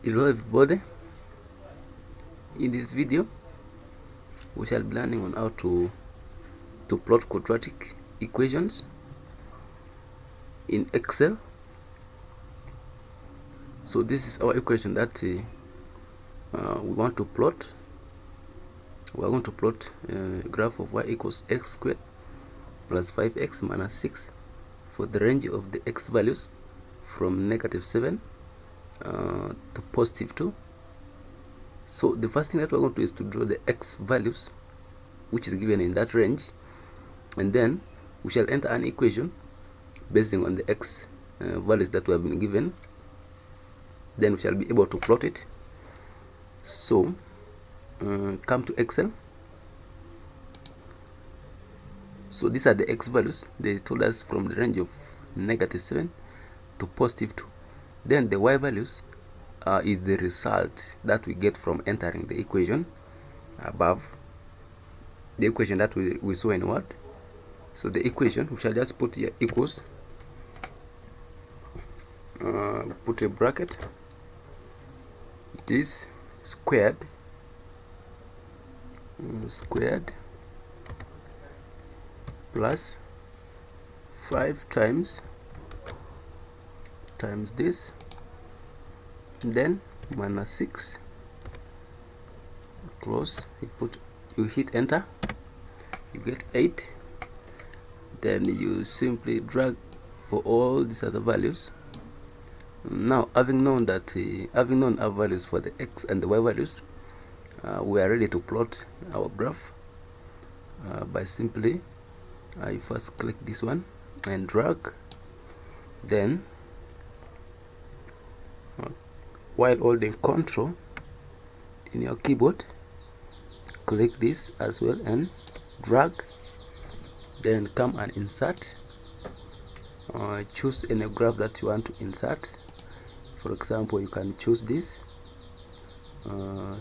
Hello everybody, in this video we shall be learning on how to plot quadratic equations in Excel. So this is our equation that we want to plot. We are going to plot a graph of y equals x squared plus 5x minus 6 for the range of the x values from -7 to +2. So the first thing that we're going to do is to draw the x values which is given in that range, and then we shall enter an equation based on the x values that we have been given. Then we shall be able to plot it. So come to Excel. So these are the x values. They told us from the range of -7 to +2. Then the y values is the result that we get from entering the equation above, the equation that we saw in Word. So the equation, we shall just put here equals, put a bracket, this squared plus 5 times this, and then minus 6, close. You hit enter, you get 8. Then you simply drag for all these other values. Now, having known our values for the x and the y values, we are ready to plot our graph by simply I first click this one and drag, then while holding Ctrl in your keyboard, click this as well and drag, then come and insert. Choose any graph that you want to insert. For example, you can choose this.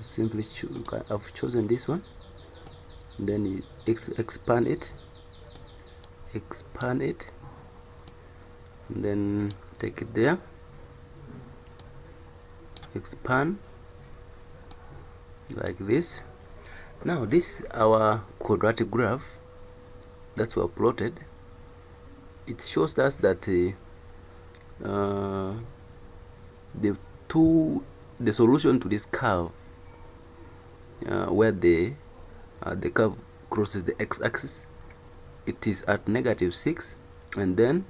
Simply you can have chosen this one, then you expand it, and then take it there, expand like this. Now this is our quadratic graph that we have plotted. It shows us that the solution to this curve, where the curve crosses the x-axis, it is at -6 and then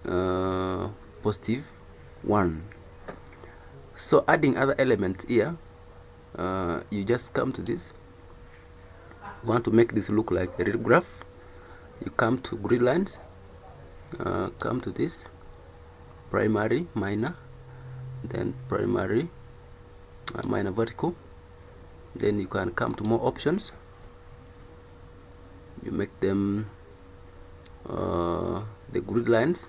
+1. So adding other elements here, you just come to this. You want to make this look like a real graph, you come to grid lines, come to this primary, minor, then primary, minor, vertical. Then you can come to more options, you make them the grid lines.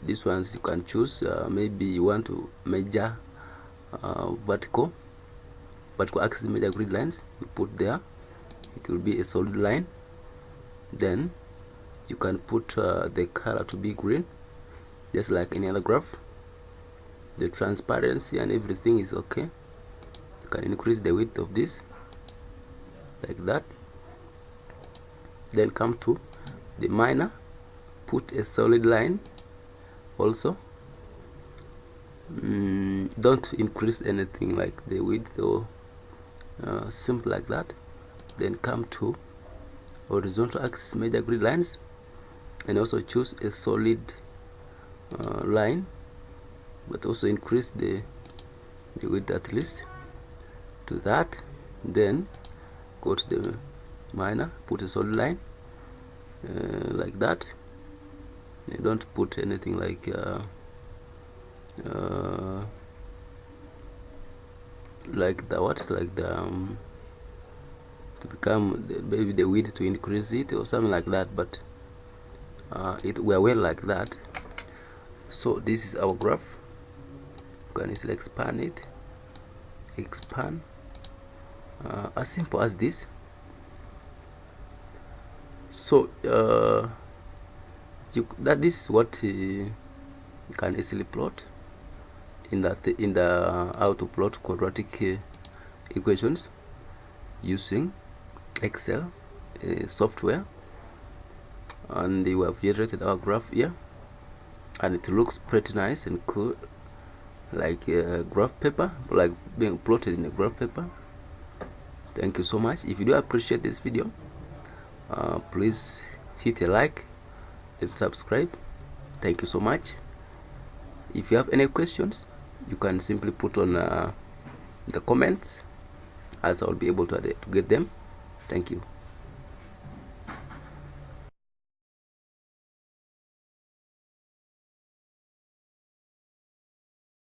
These ones you can choose, maybe you want to measure vertical axis, measure grid lines, you put there, it will be a solid line. Then you can put the color to be green, just like any other graph. The transparency and everything is okay. You can increase the width of this like that. Then come to the minor, put a solid line also. Don't increase anything like the width or simple like that. Then come to horizontal axis, measure grid lines, and also choose a solid line, but also increase the width at least to that. Then go to the minor, put a solid line like that. You don't put anything like to become maybe the width to increase it or something like that, but we are well like that. So this is our graph. You can easily expand it, as simple as this. So this is what you can easily plot. in the how to plot quadratic equations using Excel software, and we have generated our graph here, and it looks pretty nice and cool, like a graph paper, like being plotted in a graph paper. Thank you so much. If you do appreciate this video, please hit a like and subscribe. Thank you so much. If you have any questions, you can simply put on the comments, as I will be able to get them. Thank you.